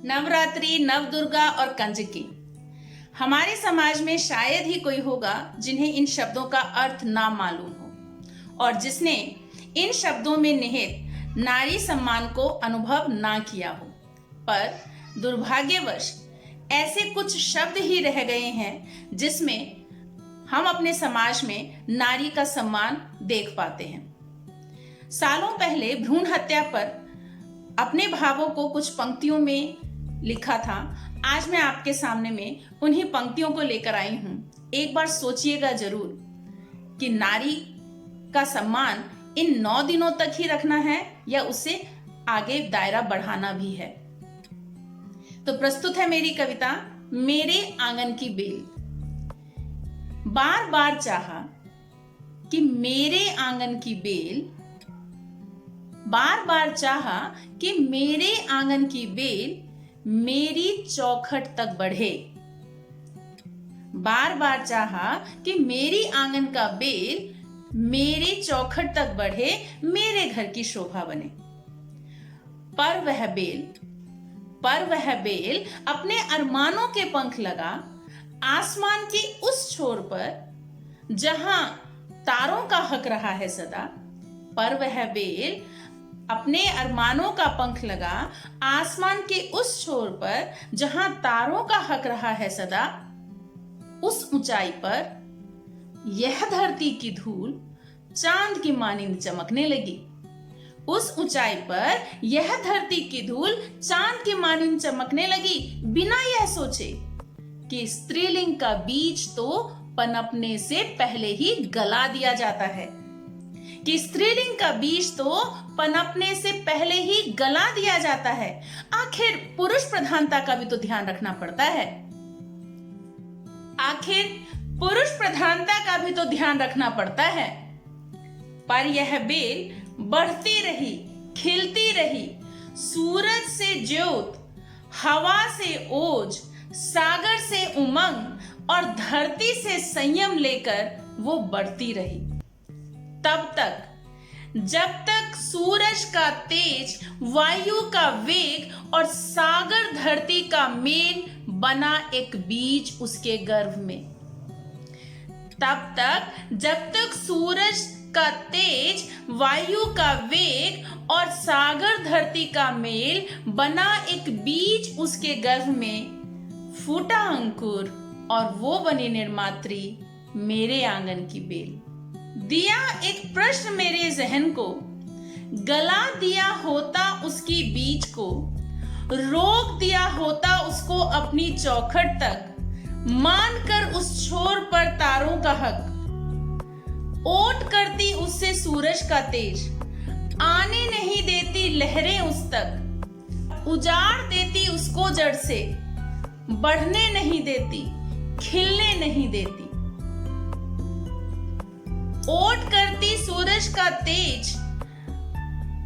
नवरात्रि, नवदुर्गा और कंजकी हमारे समाज में शायद ही कोई होगा जिन्हें इन शब्दों का अर्थ ना मालूम हो और जिसने इन शब्दों में निहित नारी सम्मान को अनुभव ना किया हो। पर दुर्भाग्यवश ऐसे कुछ शब्द ही रह गए हैं जिसमें हम अपने समाज में नारी का सम्मान देख पाते हैं। सालों पहले भ्रूण हत्या पर अपने भावों को कुछ पंक्तियों में लिखा था। आज मैं आपके सामने में उन्हीं पंक्तियों को लेकर आई हूं। एक बार सोचिएगा जरूर कि नारी का सम्मान इन 9 दिनों तक ही रखना है या उससे आगे दायरा बढ़ाना भी है। तो प्रस्तुत है मेरी कविता मेरे आंगन की बेल। बार बार चाहा कि मेरे आंगन की बेल, बार बार चाहा कि मेरे आंगन की बेल मेरी चौखट तक बढ़े। बार बार चाहा कि मेरी आंगन का बेल मेरी चौखट तक बढ़े, मेरे घर की शोभा बने। पर वह बेल अपने अरमानों के पंख लगा आसमान के उस छोर पर जहां तारों का हक रहा है सदा। पर वह बेल अपने अरमानों का पंख लगा आसमान के उस छोर पर जहां तारों का हक रहा है सदा। उस ऊंचाई पर यह धरती की धूल चांद की मानिंद चमकने लगी। उस ऊंचाई पर यह धरती की धूल चांद की मानिंद चमकने लगी, बिना यह सोचे कि स्त्रीलिंग का बीज तो पनपने से पहले ही गला दिया जाता है, कि स्त्रीलिंग का बीज तो पनपने से पहले ही गला दिया जाता है। आखिर पुरुष प्रधानता का भी तो ध्यान रखना पड़ता है। आखिर पुरुष प्रधानता का भी तो ध्यान रखना पड़ता है। पर यह बेल बढ़ती रही, खिलती रही, सूरज से ज्योत, हवा से ओज, सागर से उमंग और धरती से संयम लेकर वो बढ़ती रही। तब तक जब तक सूरज का तेज, वायु का वेग और सागर धरती का मेल बना एक बीज उसके गर्भ में। तब तक जब तक सूरज का तेज, वायु का वेग और सागर धरती का मेल बना एक बीज उसके गर्भ में, फूटा अंकुर और वो बनी निर्मात्री मेरे आंगन की बेल। दिया एक प्रश्न मेरे जहन को, गला दिया होता उसकी बीज को, रोक दिया होता उसको अपनी चौखट तक, मानकर उस छोर पर तारों का हक, ओट करती उससे सूरज का तेज, आने नहीं देती लहरें उस तक, उजाड़ देती उसको जड़ से, बढ़ने नहीं देती, खिलने नहीं देती। ओट करती सूरज का तेज,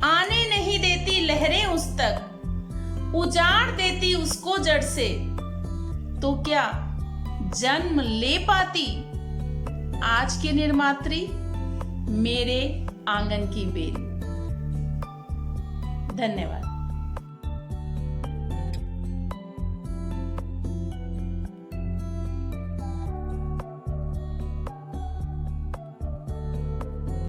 आने नहीं देती लहरें उस तक, उजाड़ देती उसको जड़ से, तो क्या जन्म ले पाती आज की निर्मात्री मेरे आंगन की बेल। धन्यवाद।